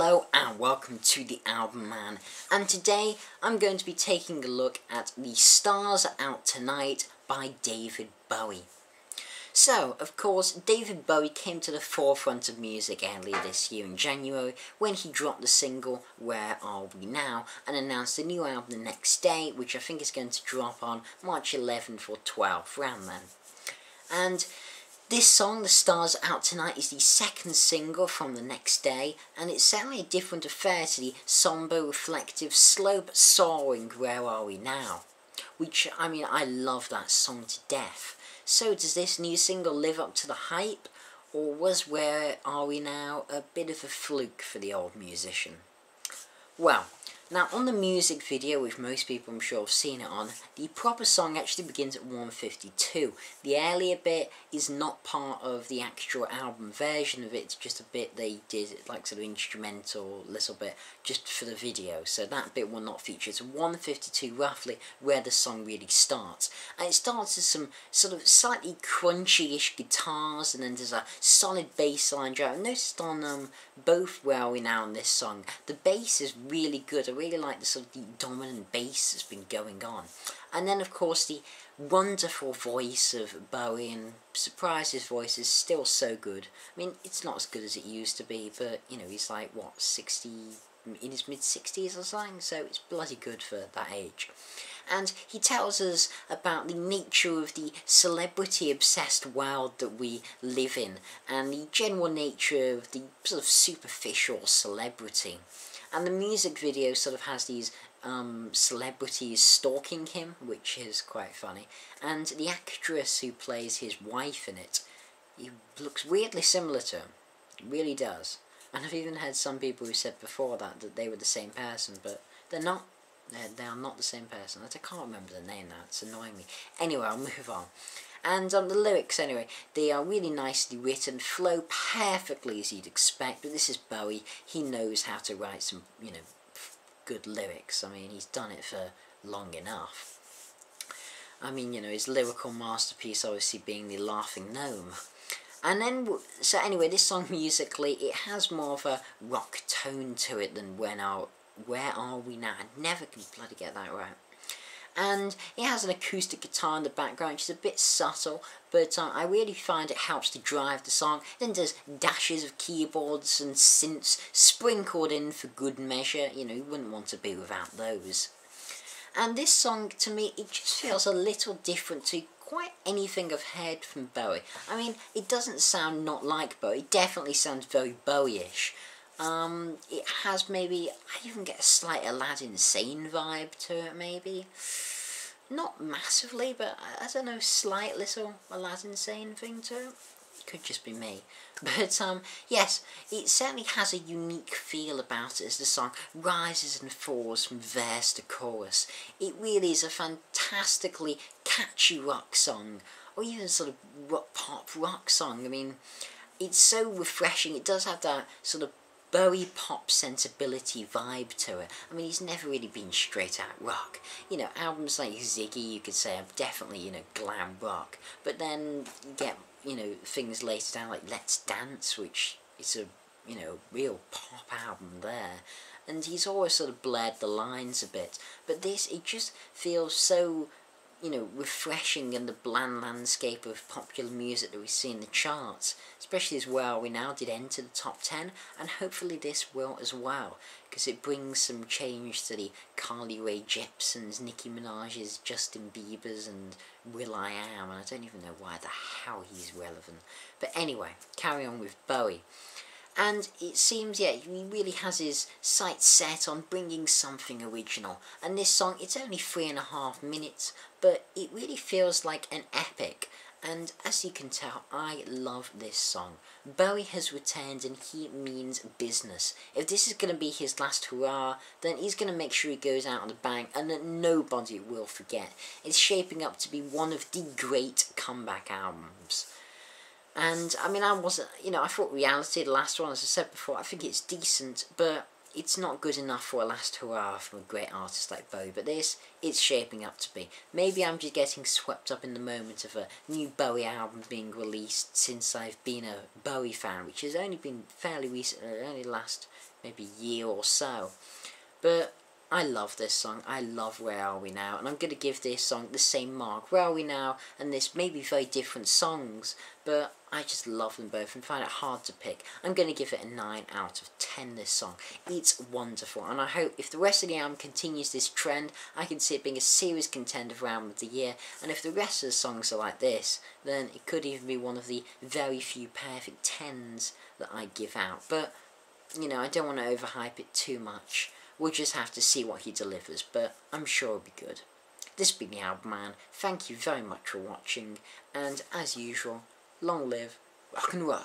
Hello and welcome to the Album Man, and today I'm going to be taking a look at The Stars Out Tonight by David Bowie. So, of course, David Bowie came to the forefront of music earlier this year in January when he dropped the single Where Are We Now and announced a new album the next day, which I think is going to drop on March 11th or 12th, around then. And this song, The Stars Out Tonight, is the second single from the next day, and it's certainly a different affair to the sombre, reflective, slow but soaring Where Are We Now? Which, I love that song to death. So does this new single live up to the hype, or was Where Are We Now a bit of a fluke for the old musician? Well, now on the music video, which most people I'm sure have seen it on, the proper song actually begins at 1:52. The earlier bit is not part of the actual album version of it, it's just a bit they did, like sort of instrumental little bit, just for the video, so that bit will not feature. It's 1:52 roughly where the song really starts, and it starts with some sort of slightly crunchy-ish guitars, and then there's a solid bass line drive. I noticed on both Where Are We Now and this song, the bass is really good. I really like the sort of the dominant bass that's been going on. And then of course the wonderful voice of Bowie, and surprise, his voice is still so good. I mean, it's not as good as it used to be, but you know, he's like, what, 60, in his mid-60s or something, so it's bloody good for that age. And he tells us about the nature of the celebrity-obsessed world that we live in, and the general nature of the sort of superficial celebrity. And the music video sort of has these celebrities stalking him, which is quite funny. And the actress who plays his wife in it, he looks weirdly similar to him. It really does. And I've even heard some people who said before that they were the same person, but they're not. They are not the same person. I can't remember the name now, it's annoying me. Anyway, I'll move on. And the lyrics, anyway, they are really nicely written, flow perfectly as you'd expect, but this is Bowie. He knows how to write some, good lyrics. I mean, he's done it for long enough. I mean, his lyrical masterpiece obviously being The Laughing Gnome. And then, so anyway, this song musically, it has more of a rock tone to it than Where Are We Now? I never can bloody get that right. And it has an acoustic guitar in the background, which is a bit subtle, but I really find it helps to drive the song. Then there's dashes of keyboards and synths sprinkled in for good measure. You wouldn't want to be without those. And this song, to me, it just feels a little different to quite anything I've heard from Bowie. I mean, it doesn't sound not like Bowie, it definitely sounds very Bowie-ish. It has maybe, I even get a slight Aladdin Sane vibe to it, maybe. Not massively, but I don't know, slight little Aladdin Sane thing to it. Could just be me. But, yes, it certainly has a unique feel about it as the song rises and falls from verse to chorus. It really is a fantastically catchy rock song, or even sort of pop rock song. I mean, it's so refreshing. It does have that sort of Bowie pop sensibility vibe to it. I mean, he's never really been straight out rock. Albums like Ziggy, you could say, are definitely, glam rock. But then you get, things later down like Let's Dance, which is a, real pop album there. And he's always sort of blurred the lines a bit. But this, it just feels so, refreshing in the bland landscape of popular music that we see in the charts, especially as Where Are We Now did enter the top 10, and hopefully this will as well, because it brings some change to the Carly Rae Jepsons, Nicki Minaj's, Justin Bieber's, and will.i.am, and I don't even know why the hell he's relevant. But anyway, carry on with Bowie. And it seems, he really has his sights set on bringing something original. And this song, it's only 3.5 minutes, but it really feels like an epic. And as you can tell, I love this song. Bowie has returned and he means business. If this is going to be his last hurrah, then he's going to make sure he goes out on a bang and that nobody will forget. It's shaping up to be one of the great comeback albums. And, I mean, I thought Reality, the last one, as I said before, I think it's decent, but it's not good enough for a last hurrah from a great artist like Bowie. But this, it's shaping up to be. Maybe I'm just getting swept up in the moment of a new Bowie album being released since I've been a Bowie fan, which has only been fairly recent, only the last maybe year or so. But I love this song. I love Where Are We Now, and I'm going to give this song the same mark. Where Are We Now and this may be very different songs, but I just love them both and find it hard to pick. I'm going to give it a 9 out of 10, this song. It's wonderful, and I hope if the rest of the album continues this trend, I can see it being a serious contender for Album of the Year, and if the rest of the songs are like this, then it could even be one of the very few perfect 10s that I give out. But, you know, I don't want to overhype it too much. We'll just have to see what he delivers, but I'm sure it'll be good. This has been the Album Man. Thank you very much for watching, and as usual, long live rock and roll.